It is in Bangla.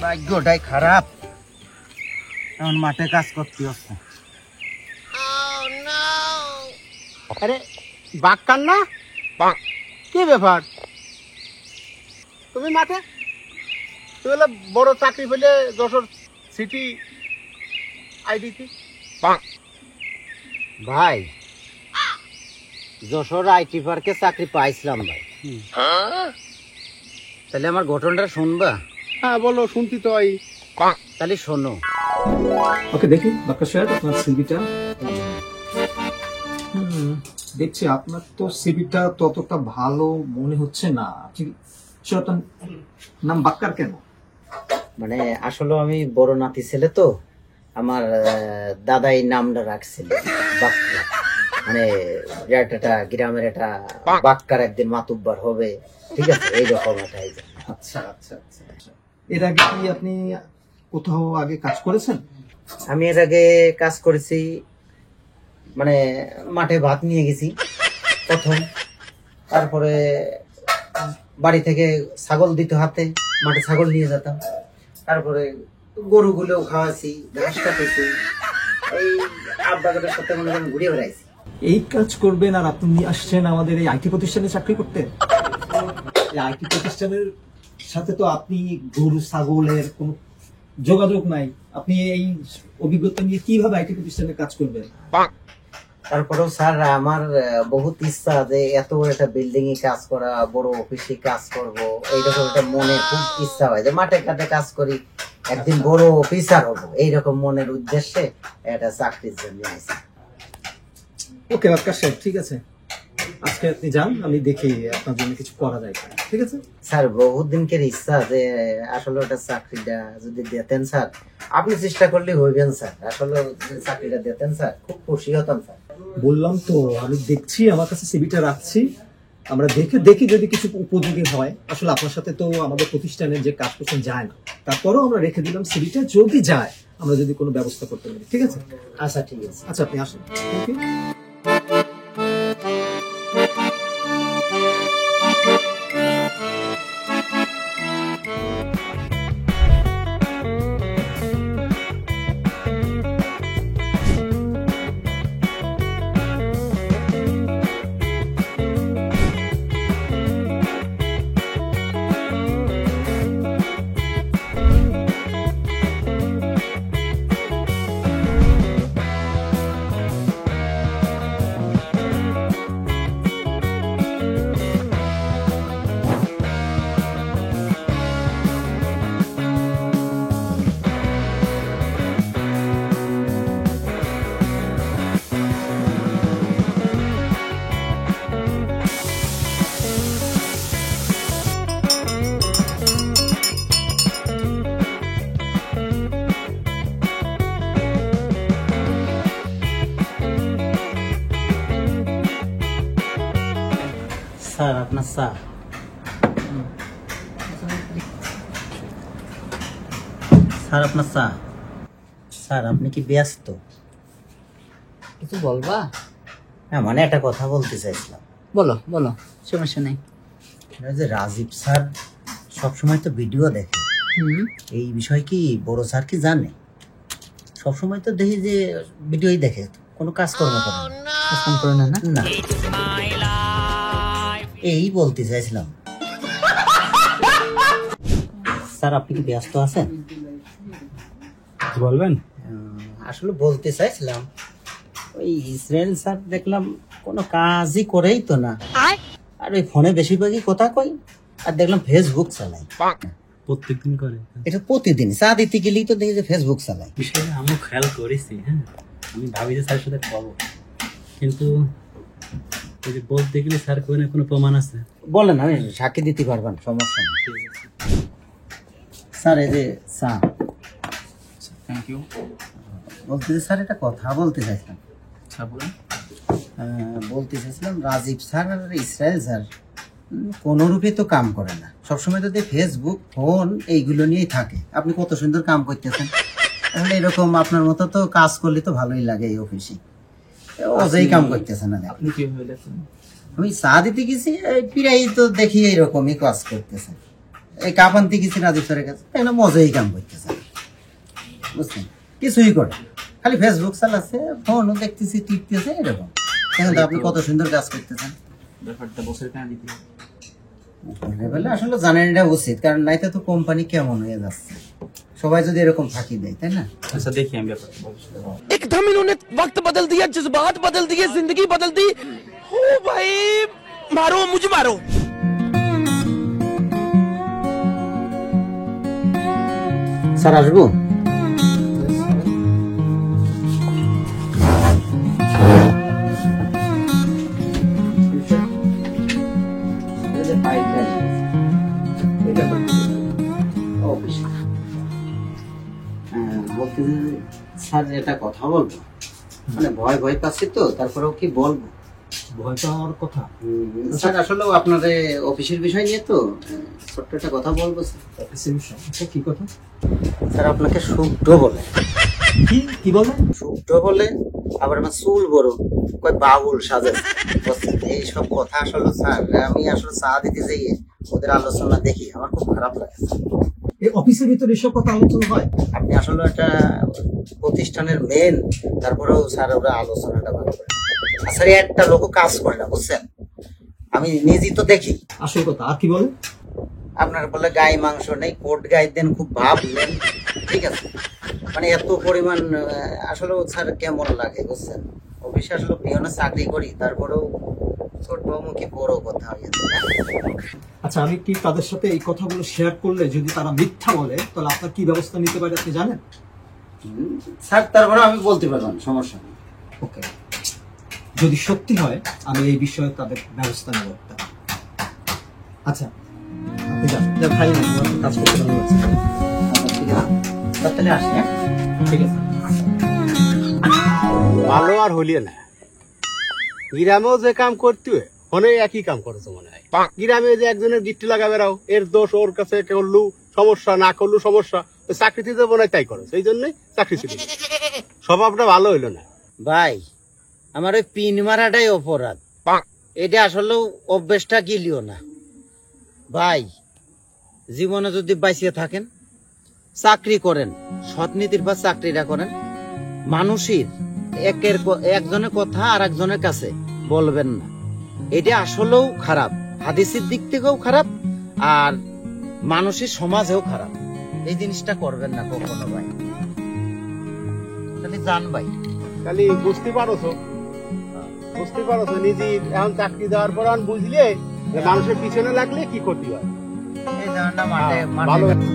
ভাগ্যটাই খারাপ, এখন মাঠে কাজ করতে হচ্ছে। আরে বাক্কার না, কি ব্যাপার? তুমি মাঠে, তুমি হলো বড় চাকরি পেলে যশোর সিটি আইডিতে। ভাই যশোর আইটি পার্কে চাকরি পাইছিলাম ভাই। তাহলে আমার ঘটনাটা শুনবা? হ্যাঁ বলো, শুনতি তো। তাহলে শোনো। ওকে, দেখি বাক্কা স্যার আপনার সিভিটা। দেখছি আপনার তো সিভিটা ততটা ভালো মনে হচ্ছে না। নাম বাক্কার কেন? মানে আসলে আমি বড় নাতি ছেলে তো, আমার দাদাই নামটা রাখছিল বাক্কা। মানে একটা গ্রামের একটা বাক্কার একদিন মাতুব্বার হবে, ঠিক আছে, এইরকম একটা। আচ্ছা আচ্ছা আচ্ছা আচ্ছা। এর আগে কি আপনি কোথাও আগে কাজ করেছেন? আমি এর আগে কাজ করেছি, মানে মাঠে ভাত নিয়ে গেছি প্রথম, তারপরে বাড়ি থেকে ছাগল দিত হাতে, মাঠে ছাগল নিয়ে যেতাম, তারপরে গরুগুলোও খাওয়াছি, ঘাস কাটেছি, এই আব্বাগের সাথে মনে করেন ঘুরে বেড়াইছি। এই কাজ করবেন আর আপনি আসছেন আমাদের এই আইটি প্রতিষ্ঠানে চাকরি করতে? এই আইটি প্রতিষ্ঠানের সাথে তো আপনি গরু ছাগলের কোনো যোগাযোগ নাই। আপনি এই অভিজ্ঞতা নিয়ে কিভাবে আইটি প্রতিষ্ঠানে কাজ করবেন? তারপরেও স্যার আমার বহুত ইচ্ছা যে এত একটা বিল্ডিং এ কাজ করা, বড় অফিসে কাজ করব, এইরকম একটা মনে খুব ইচ্ছা হয় যে মাঠে ঘাটে কাজ করি, একদিন বড় অফিসার হবো, এইরকম মনের উদ্দেশ্যে একটা চাকরির জন্য আইছি। ওকে বাক্কা সাহেব, ঠিক আছে, আজকে আপনি যান, আমি দেখি আপনার জন্য কিছু করা যায় কিনা। ঠিক আছে স্যার, বহুত দিনকের ইচ্ছা যে আসলে ওটা চাকরিটা যদি দিতেন স্যার, আপনি চেষ্টা করলে হইবেন স্যার, আসলে চাকরিটা দিতেন স্যার, খুব খুশি হতাম স্যার। বললাম তো, আমি দেখছি, আমার কাছে সিভিটা রাখছি, আমরা দেখি যদি কিছু উপযোগী হয়। আসলে আপনার সাথে তো আমাদের প্রতিষ্ঠানে যে কাজ করছেন যায় না, তারপরেও আমরা রেখে দিলাম সিভিটা, যদি যায় আমরা যদি কোনো ব্যবস্থা করতে পারি। ঠিক আছে? আচ্ছা ঠিক আছে। আচ্ছা আপনি আসেন। ওকে। স্যার আপনার চা। স্যার আপনার চা। স্যার আপনি কি ব্যস্ত? কিছু বলবা? হ্যাঁ, মানে একটা কথা বলতে চাইছিলাম। বলো বলো, সমস্যা নেই। যে রাজীব স্যার সবসময় তো ভিডিও দেখে, এই বিষয় কি বড় স্যার কি জানে? সবসময় তো দেখি যে ভিডিওই দেখে, কোনো কাজকর্ম করে না। কাজকাম করে না? না, এই বলতে চাইছিলাম। স্যার আপনি কি ব্যস্ত আছেন? বলবেন। আসলে বলতে চাইছিলাম, ওই ইসরায়েল স্যার দেখলাম কোনো কাজই করেই তো না, আর ওই ফোনে বেশিরভাগই কথা কই, আর দেখলাম ফেসবুক চালাই। প্রত্যেকদিন করে এটা প্রতিদিন চা দিতে গেলেই তো দেখি যে ফেসবুক চালাই। বিষয়টা আমি খেয়াল করেছি। হ্যাঁ, আমি ভাবি যে স্যারের সাথে পাবো, কিন্তু ওই যে বলতে গেলে স্যার কোনো প্রমাণ আছে? বলেন, আমি সাক্ষী দিতে পারবেন, সমস্যা নেই। স্যার এই যে চা। Thank you. বলতে স্যার একটা কথা বলতে চাইছিলাম। আচ্ছা বলুন। বলতে চাইছিলাম, রাজীব স্যার আর ইসরায়েল স্যার কোনোরূপে তো কাম করে না, সবসময় তো ফেসবুক ফোন এইগুলো নিয়েই থাকে। আপনি কত সুন্দর কাম করতেছেন, তাহলে এরকম আপনার মতো তো কাজ করলে তো ভালোই লাগে এই অফিসে। অজেই কাম করতেছে না। আপনি কিভাবে দেখেন? আমি চা দিতে গেছি, প্রায় তো দেখি এইরকমই কাজ করতেছে। এই কাপ আনতে গেছি রাজীব স্যারের কাছে, একটা মজাই কাম করতেছে, বুঝছেন, কিছুই করে না। খালি ফেসবুক চালাচ্ছে, ফোনও দেখতেছি, টিপতেছে, এরকম। এখন তো আপনি কত সুন্দর কাজ করতেছেন। ব্যাপারটা বসের কানে দিতে লেভেলে আসলে জানেন এটা উচিত, কারণ নাইতে তো কোম্পানি কেমন হয়ে যাচ্ছে, সবাই যদি এরকম ফাঁকি দেয়, তাই না? আচ্ছা দেখি আমি ব্যাপারটা ভবিষ্যতে एकदम इन्होंने वक्त बदल दिया, जज्बात बदल दिए, जिंदगी बदल दी। हो भाई, मारो मुझे मारो। স্যার আসবো? বলতে স্যার এটা কথা বলবো, মানে ভয় ভয় পাচ্ছি তো, তারপরেও কি বলবো। ভয় পাওয়ার কথা। স্যার আসলে আপনাদের অফিসের বিষয় নিয়ে তো ছোট্ট একটা কথা বলবো স্যার। অফিসের বিষয়, আচ্ছা কি কথা? স্যার আপনাকে শুদ্ধ বলে, কি বলে? শুদ্ধ বলে, আবার আমার চুল বড়, কয় বাবুল সাজে, এইসব কথা আসলে স্যার আমি আসলে চা দিতে যাই ওদের আলোচনা দেখি, আমার খুব খারাপ লাগে। এই অফিসের ভিতরে এসব কথা আলোচনা হয়? আপনি আসলে একটা প্রতিষ্ঠানের মেন, তারপরেও স্যার ওরা আলোচনাটা ভালো করে। আর স্যার একটা লোক কাজ করে না, বুঝছেন, আমি নিজেই তো দেখি। আসল কথা আর কি বলে? আপনার বলে গায়ে মাংস নেই, কোট গায়ে দেন, খুব ভাবলেন, ঠিক আছে, মানে এত পরিমাণ আসলে স্যার কেমন লাগে, বুঝছেন, অফিসে আসলে পিয়নের চাকরি করি, তারপরেও ছোট মুখে বড় কথা হয়ে যায়। আচ্ছা আমি কি তাদের সাথে এই কথাগুলো শেয়ার করলে যদি তারা মিথ্যা বলে, তাহলে আপনার কি ব্যবস্থা নিতে পারে আপনি জানেন? স্যার তারপরে আমি বলতে পারলাম, সমস্যা নেই। ওকে, যদি সত্যি হয় আমি এই বিষয়ে তাদের ব্যবস্থা নেব। আচ্ছা আপনি যান, ভাই কাজ করতে ভালো লাগছে। ঠিক আছে, তাহলে আসি। হ্যাঁ, ঠিক আছে। ভালো আর হলিয়ে না, গ্রামেও যে কাম করতে হয় ফোনে একই কাম করেছো মনে হয়। গ্রামে যে একজনের গিট্টি লাগা বেড়াও, এর দোষ ওর কাছে, করলু সমস্যা, না করলু সমস্যা, ওই চাকরিতে যে মনে হয় তাই করো, সেই জন্যই চাকরি ছিল। স্বভাবটা ভালো হইলো না ভাই, আমার ওই পিন মারাটাই অপরাধ, এটা আসলে অভ্যেসটা গিলিও না ভাই। জীবনে যদি বাঁচিয়ে থাকেন, চাকরি করেন, সৎনীতির পর চাকরিটা করেন, মানুষের একজনের কথা আর একজনের কাছে বলবেন না, এটা আসলেও খারাপ, হাদিসের দিক থেকেও খারাপ, আর মানুষের সমাজেও খারাপ। এই জিনিসটা করবেন না কখনো ভাই, তাহলে জান ভাই। খালি বুঝতে পারছো নিজে এখন চাকরি দেওয়ার পর বুঝলে যে মানুষের পিছনে লাগলে কি ক্ষতি হয়। এই জানা মাঠে ভালো মাঠে